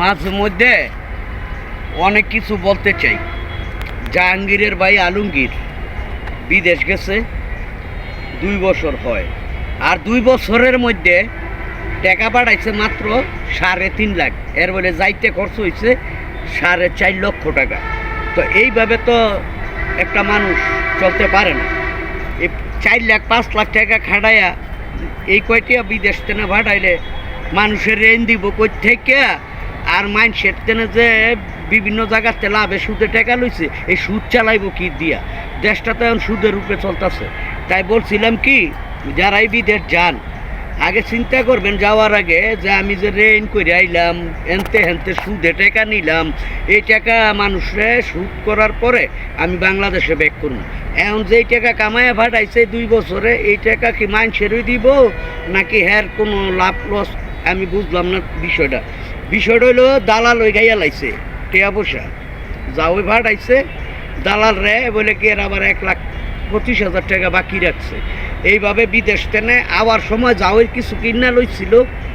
মাঝে মধ্যে অনেক কিছু বলতে চাই। জাহাঙ্গীরের ভাই আলমগীর বিদেশ গেছে 2 বছর হয়, আর 2 বছরের মধ্যে টাকা পাঠাইছে মাত্র 3.5 লাখ। এর বলে যাইতে খরচ হয়েছে 4.5 লক্ষ টাকা। তো এইভাবে তো একটা মানুষ চলতে পারে না। এই 4 লাখ 5 লাখ টাকা খাটাইয়া এই কয়টিয়া বিদেশ তেনে পাঠাইলে মানুষের রেন দিব কই থেকে? আর মানুষের তেনে যে বিভিন্ন জায়গাতে লাভে সুদে টাকা লইছে, এই সুদ চালাইব কি দিয়া? দেশটা তো এখন সুদের রূপে চলতেছে। তাই বলছিলাম কি, যারাই বিদেশ যান আগে চিন্তা করবেন যাওয়ার আগে যে আমি যে রেন করে আইলাম, এনতে হেনতে সুদে টাকা নিলাম, এই টাকা মানুষরে সুদ করার পরে আমি বাংলাদেশে ব্যাক করুন। এখন যেই টাকা কামাইয়া ফাটাইছে 2 বছরে, এই টাকা কি মানুষেরই দিব নাকি হ্যার কোনো লাভ লস? আমি বুঝলাম না বিষয়টা। বিষয়টা হলো দালাল ওই গাইয়া লাইছে টিয়া পয়সা যা ওই ফাটাইছে দালাল রে বলে কি এর আবার 1,25,000 টাকা বাকি রাখছে। এইভাবে বিদেশ টেনে আবার সময় যাওয়ার কিছু কিনা লইছিল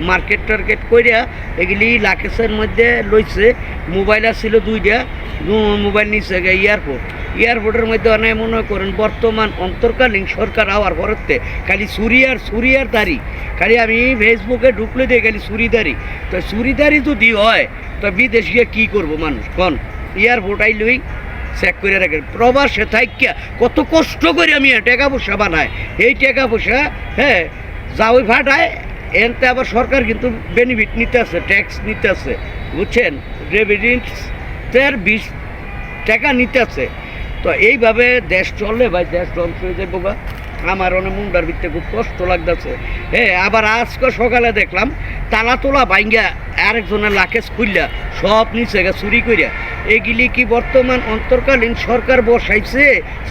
মার্কেট টার্কেট কইরা, এগুলি লাকেশের মধ্যে লইছে। মোবাইল আসছিল 2টা, মোবাইল নিচ্ছে এয়ারপোর্টের মধ্যে অনেক মনে করেন বর্তমান অন্তর্কালীন সরকার হওয়ার পরেতে খালি সুরিয়ার দাড়ি, খালি আমি ফেসবুকে ঢুকলে দিয়ে খালি চুরিদারি। তো চুরিদারি যদি হয় তো বিদেশ গিয়ে কী করবো মানুষ কন? এয়ারপোর্ট আইলই চেক করে রাখে। প্রবাসে থাইকা কত কষ্ট করে আমি টাকা পয়সা বানায়, এই টাকা পয়সা হ্যাঁ যা ওই ভাটায় এনতে আবার সরকার কিন্তু বেনিফিট নিতে আছে, ট্যাক্স নিতে আছে, বুঝছেন? রেভিডেন্সের 20 টাকা নিতে আছে। তো এইভাবে দেশ চললে ভাই দেশ ধ্বংস হয়ে যাবো গা। আমার অনেক মুন্ডার ভিতরে খুব কষ্ট লাগতেছে। হ্যাঁ, আবার আজকে সকালে দেখলাম তালা তোলা ভাঙ্গা আরেকজনের লাকেজ খুললা সব নিচে গে চুরি করিয়া। এগুলি কি বর্তমান অন্তর্কালীন সরকার বসাইছে?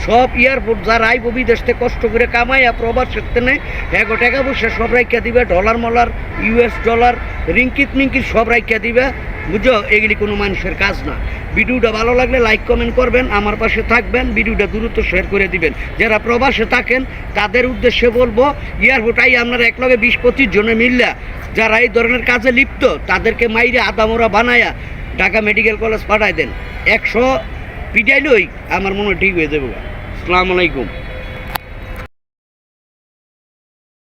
সব এয়ারপোর্ট যারা আইব বিদেশ থেকে কষ্ট করে কামাইয়া প্রবাসের তেনে এগো টাকা পয়সা সব রাখিয়া দিবে, ডলার মলার US ডলার রিঙ্কিত মিঙ্কিত সব রাখিয়া দিবে, বুঝো? এগুলি কোনো মানুষের কাজ না। ভিডিওটা ভালো লাগলে লাইক কমেন্ট করবেন, আমার পাশে থাকবেন, ভিডিওটা দ্রুত শেয়ার করে দিবেন। যারা প্রবাসে থাকেন তাদের উদ্দেশ্যে বলবো, এয়ারপোর্টাই আপনারা একলগে 20-25 জনে মিললা যারা এই ধরনের কাজে লিপ্ত তাদেরকে মাইরে আদামোরা বানায়া ঢাকা মেডিকেল কলেজ পাঠায় দেন। 100 পিটাইলই আমার মনে ঠিক হয়ে যাবে। আসসালামু আলাইকুম।